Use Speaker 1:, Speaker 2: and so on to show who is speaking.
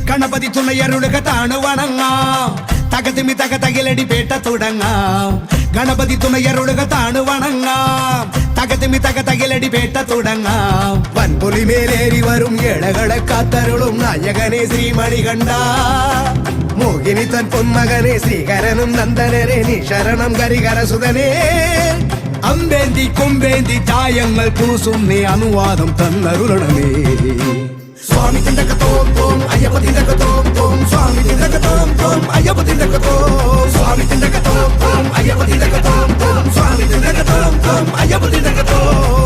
Speaker 1: ഗണപതി തുണയരുളുകത്താണ് വണങ്ങാം തകതിമി തകതകിലടി പേട്ട തുടങ്ങാം ഗണപതി തുണയരുളുകത്താണ് വണങ്ങാം തകതിമി തകതകിലടി പേട്ട തുടങ്ങാം വൻപുലി മേലേറി വരും ഏഴകളെ കാത്തരുളും നായകനെ ശ്രീമണികണ്ഠ മോഹിനി തൻ പൊന്മകനെ ശ്രീകരനും നന്ദനരെ നീ ശരണം കരികരസുതനേ അമ്പേന്തി കൊമ്പേന്തി ചായങ്ങൾ പൂസും നീ അനുവാദം തന്നരുളണമേ സ്വാമി തിണ്ടകത്തോം തോം അയ്യപ്പ തിണ്ടകത്തോം തോം സ്വാമി തിണ്ടകത്തോം തോം അയ്യപ്പ തിണ്ടകത്തോം സ്വാമി തിണ്ടകത്തോം തോം അയ്യപ്പ തിണ്ടകത്തോം തോം സ്വാമി തിണ്ടകത്തോം തോം അയ്യപ്പ തിണ്ടകത്തോം